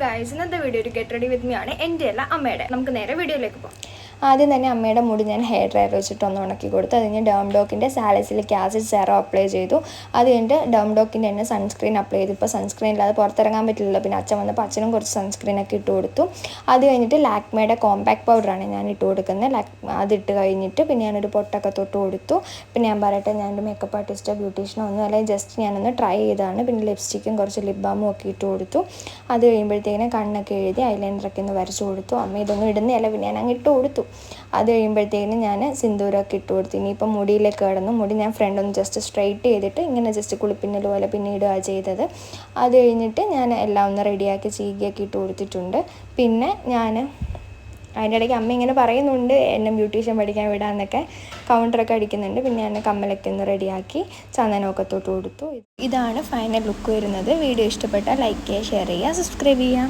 Guys, ഇന്നത്തെ video ഒരു get ready with me ആണ്. എൻ്റെ അല്ല, അമ്മയുടെ. നമുക്ക് നേരെ വീഡിയോയിലേക്ക് പോകാം. ആദ്യം തന്നെ അമ്മയുടെ മുടി ഞാൻ ഹെയർ ഡ്രയർ വെച്ചിട്ട് ഒന്ന് ഉണക്കി കൊടുത്തു. അത് കഴിഞ്ഞ് ഡേംഡോക്കിൻ്റെ സാലിസിലിക് ആസിഡ് സെറം അപ്ലൈ ചെയ്തു. അത് കഴിഞ്ഞിട്ട് ഡേംഡോക്കിൻ്റെ തന്നെ സൺസ്ക്രീൻ അപ്ലൈ ചെയ്തു. ഇപ്പോൾ സൺസ്ക്രീൻ ഇല്ലാതെ പുറത്തിറങ്ങാൻ പറ്റില്ലല്ലോ. പിന്നെ അച്ഛൻ വന്നപ്പോൾ അച്ഛനും കുറച്ച് സൺസ്ക്രീനൊക്കെ ഇട്ട് കൊടുത്തു. അത് കഴിഞ്ഞിട്ട് ലാക്മേയുടെ കോമ്പാക്ട് പൗഡറാണ് ഞാൻ ഇട്ട് കൊടുക്കുന്നത്. അതിട്ട് കഴിഞ്ഞിട്ട് പിന്നെ ഞാനൊരു പൊട്ടൊക്കെ തൊട്ട് കൊടുത്തു. പിന്നെ ഞാൻ പറയട്ടെ, ഞാനൊരു മേക്കപ്പ് ആർട്ടിസ്റ്റോ ബ്യൂട്ടീഷ്യനോ ഒന്നും അല്ലെങ്കിൽ ജസ്റ്റ് ഞാനൊന്ന് ട്രൈ ചെയ്തതാണ്. പിന്നെ ലിപ്സ്റ്റിക്കും കുറച്ച് ലിപ് ബാമും ഒക്കെ ഇട്ട് കൊടുത്തു. അത് കഴിയുമ്പോഴത്തേക്കിനും കണ്ണൊക്കെ എഴുതി ഐലൈനറൊക്കെ ഒന്ന് വരച്ച് കൊടുത്തു. അമ്മ ഇതൊന്നും ഇടുന്നതല്ല, പിന്നെ ഞാൻ അങ്ങ് ഇട്ട് കൊടുത്തു. അത് കഴിയുമ്പോഴത്തേക്കിനും ഞാൻ സിന്ദൂരമൊക്കെ ഇട്ട് കൊടുത്തു. ഇനിയിപ്പം മുടിയിലേക്ക് കിടന്നു. മുടി ഞാൻ ഫ്രണ്ടൊന്ന് ജസ്റ്റ് സ്ട്രെയിറ്റ് ചെയ്തിട്ട് ഇങ്ങനെ ജസ്റ്റ് കുളിപ്പിന്നൽ പോലെ പിന്നെ ഇടുക ചെയ്തത്. അത് കഴിഞ്ഞിട്ട് ഞാൻ എല്ലാം ഒന്ന് റെഡിയാക്കി ചീകിയൊക്കെ ഇട്ട് കൊടുത്തിട്ടുണ്ട്. പിന്നെ ഞാൻ അതിൻ്റെ ഇടയ്ക്ക് അമ്മ ഇങ്ങനെ പറയുന്നുണ്ട് എന്നെ ബ്യൂട്ടീഷ്യൻ പഠിക്കാൻ വിടാമെന്നൊക്കെ, കൗണ്ടറൊക്കെ അടിക്കുന്നുണ്ട്. പിന്നെ ഞാൻ കമ്മലൊക്കെ ഒന്ന് റെഡിയാക്കി ചന്ദനമൊക്കെ തൊട്ട് കൊടുത്തു. ഇതാണ് ഫൈനൽ ലുക്ക് വരുന്നത്. വീഡിയോ ഇഷ്ടപ്പെട്ടാൽ ലൈക്ക് ചെയ്യുക, ഷെയർ ചെയ്യുക, സബ്സ്ക്രൈബ് ചെയ്യുക.